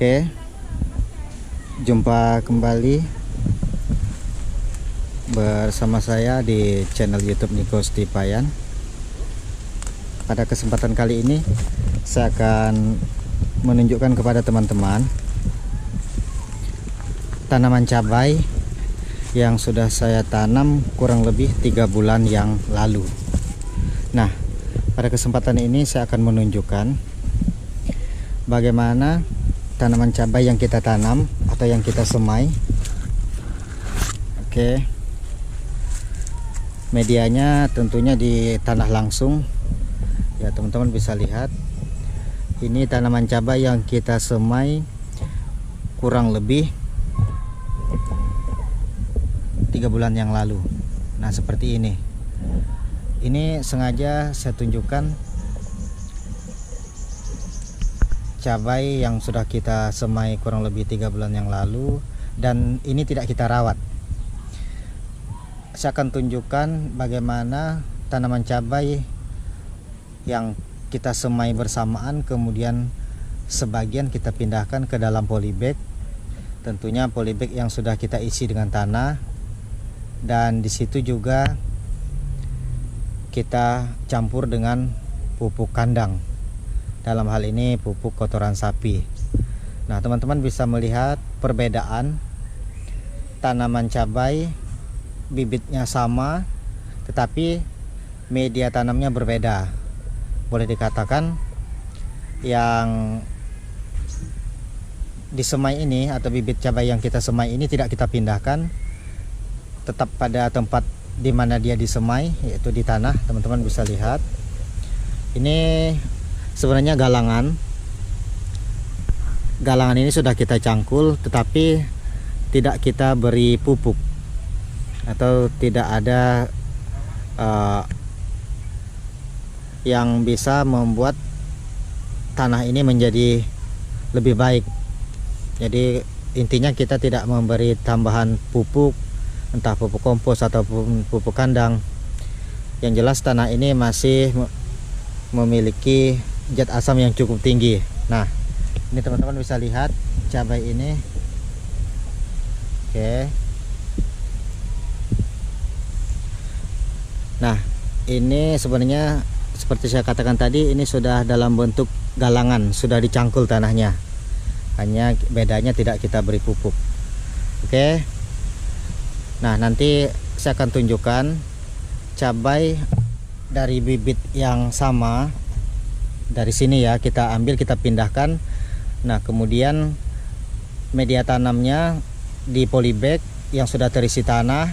Oke, jumpa kembali bersama saya di channel YouTube Niko Stipayan. Pada kesempatan kali ini saya akan menunjukkan kepada teman-teman tanaman cabai yang sudah saya tanam kurang lebih 3 bulan yang lalu. Nah, pada kesempatan ini saya akan menunjukkan bagaimana tanaman cabai yang kita tanam atau yang kita semai. Oke, medianya tentunya di tanah langsung ya, teman-teman bisa lihat ini tanaman cabai yang kita semai kurang lebih 3 bulan yang lalu. Nah, seperti ini sengaja saya tunjukkan cabai yang sudah kita semai kurang lebih 3 bulan yang lalu, dan ini tidak kita rawat. Saya akan tunjukkan bagaimana tanaman cabai yang kita semai bersamaan, kemudian sebagian kita pindahkan ke dalam polybag. Tentunya polybag yang sudah kita isi dengan tanah, dan di situ juga kita campur dengan pupuk kandang. Dalam hal ini pupuk kotoran sapi. Nah, teman-teman bisa melihat perbedaan tanaman cabai, bibitnya sama tetapi media tanamnya berbeda. Boleh dikatakan yang disemai ini atau bibit cabai yang kita semai ini tidak kita pindahkan, tetap pada tempat di mana dia disemai, yaitu di tanah. Teman-teman bisa lihat ini sebenarnya galangan ini sudah kita cangkul, tetapi tidak kita beri pupuk atau tidak ada yang bisa membuat tanah ini menjadi lebih baik. Jadi intinya kita tidak memberi tambahan pupuk, entah pupuk kompos ataupun pupuk kandang. Yang jelas tanah ini masih memiliki zat asam yang cukup tinggi. Nah, ini teman-teman bisa lihat cabai ini. Oke. Nah, ini sebenarnya seperti saya katakan tadi, ini sudah dalam bentuk galangan, sudah dicangkul tanahnya. Hanya bedanya tidak kita beri pupuk. Oke. Nah, nanti saya akan tunjukkan cabai dari bibit yang sama. Dari sini ya, kita ambil, kita pindahkan. Nah, kemudian media tanamnya di polybag yang sudah terisi tanah,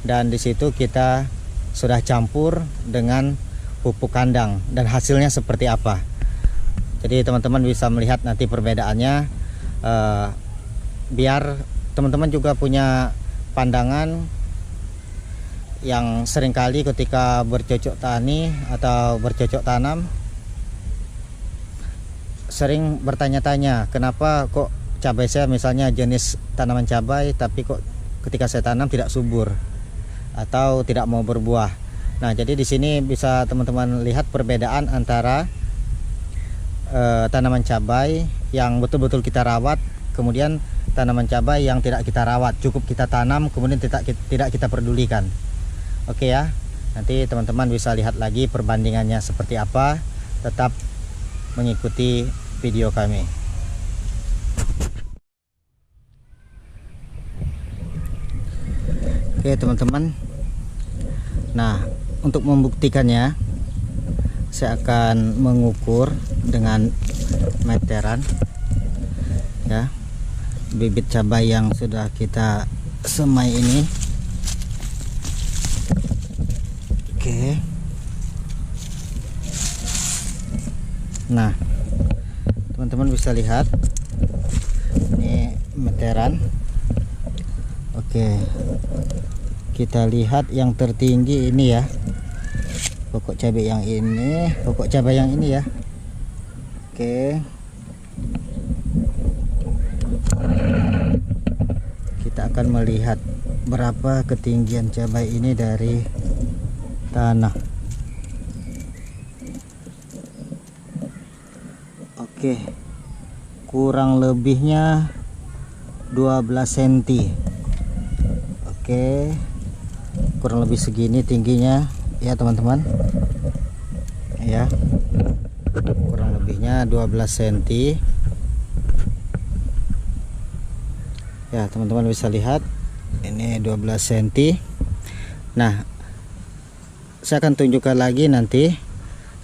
dan di situ kita sudah campur dengan pupuk kandang, dan hasilnya seperti apa. Jadi teman-teman bisa melihat nanti perbedaannya, biar teman-teman juga punya pandangan yang seringkali ketika bercocok tani atau bercocok tanam sering bertanya-tanya, kenapa kok cabai saya misalnya jenis tanaman cabai tapi kok ketika saya tanam tidak subur atau tidak mau berbuah. Nah, jadi di sini bisa teman-teman lihat perbedaan antara tanaman cabai yang betul-betul kita rawat, kemudian tanaman cabai yang tidak kita rawat, cukup kita tanam kemudian tidak kita pedulikan. Oke ya, nanti teman-teman bisa lihat lagi perbandingannya seperti apa. Tetap mengikuti video kami. Oke teman-teman, nah untuk membuktikannya saya akan mengukur dengan meteran ya, bibit cabai yang sudah kita semai ini. Oke. Nah, teman-teman bisa lihat ini meteran. Oke, kita lihat yang tertinggi ini ya, pokok cabai yang ini ya. Oke, kita akan melihat berapa ketinggian cabai ini dari tanah. Oke, kurang lebihnya 12 cm. Oke, kurang lebih segini tingginya ya teman-teman ya, kurang lebihnya 12 cm ya teman-teman, bisa lihat ini 12 cm. Nah, saya akan tunjukkan lagi nanti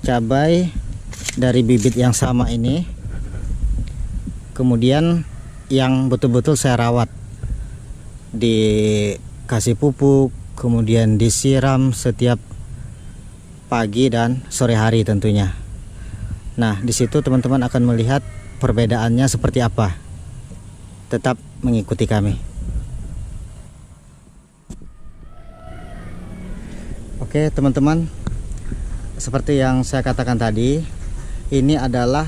cabai dari bibit yang sama ini, kemudian yang betul-betul saya rawat, dikasih pupuk, kemudian disiram setiap pagi dan sore hari tentunya. Nah, di situ teman-teman akan melihat perbedaannya seperti apa. Tetap mengikuti kami. Oke teman-teman, seperti yang saya katakan tadi, ini adalah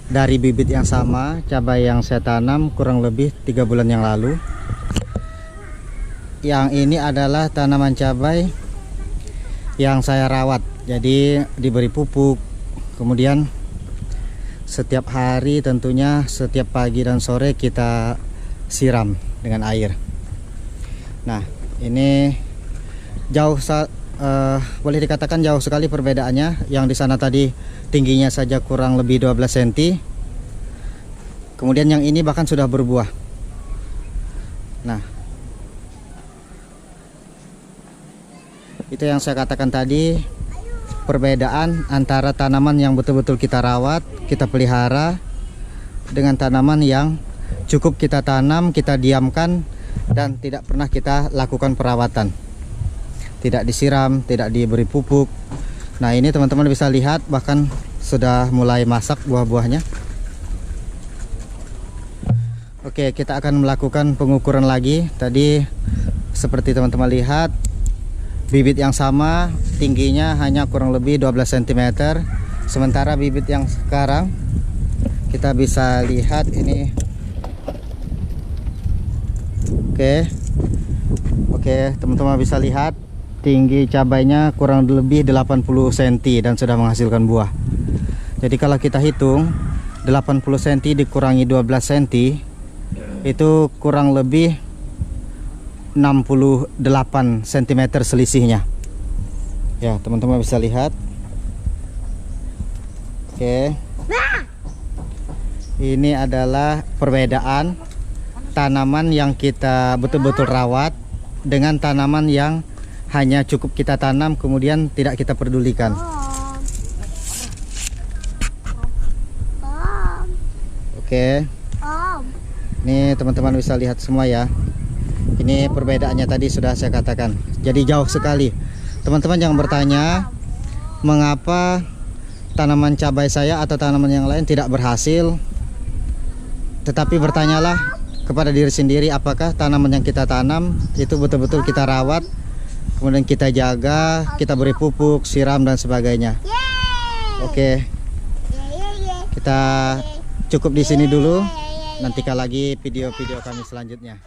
dari bibit yang sama, cabai yang saya tanam kurang lebih 3 bulan yang lalu. Yang ini adalah tanaman cabai yang saya rawat, jadi diberi pupuk, kemudian setiap hari tentunya, setiap pagi dan sore kita siram dengan air. Nah, ini jauh, boleh dikatakan jauh sekali perbedaannya. Yang di sana tadi tingginya saja kurang lebih 12 cm, kemudian yang ini bahkan sudah berbuah. Nah, itu yang saya katakan tadi, perbedaan antara tanaman yang betul-betul kita rawat, kita pelihara, dengan tanaman yang cukup kita tanam, kita diamkan, dan tidak pernah kita lakukan perawatan, tidak disiram, tidak diberi pupuk. Nah, ini teman-teman bisa lihat bahkan sudah mulai masak buah-buahnya. Oke, kita akan melakukan pengukuran lagi. Tadi seperti teman-teman lihat, bibit yang sama tingginya hanya kurang lebih 12 cm. Sementara bibit yang sekarang kita bisa lihat ini. Oke, teman-teman bisa lihat tinggi cabainya kurang lebih 80 cm dan sudah menghasilkan buah. Jadi kalau kita hitung 80 cm dikurangi 12 cm, itu kurang lebih 68 cm selisihnya. Ya, teman-teman bisa lihat. Oke. Ini adalah perbedaan tanaman yang kita betul-betul rawat dengan tanaman yang hanya cukup kita tanam kemudian tidak kita pedulikan. Oke. Ini teman-teman bisa lihat semua ya. Ini perbedaannya tadi sudah saya katakan. Jadi jauh sekali. Teman-teman jangan bertanya mengapa tanaman cabai saya atau tanaman yang lain tidak berhasil. Tetapi bertanyalah kepada diri sendiri, apakah tanaman yang kita tanam itu betul-betul kita rawat, kemudian kita jaga, kita beri pupuk, siram dan sebagainya. Oke. Kita cukup di sini dulu. Nantikan lagi video-video kami selanjutnya.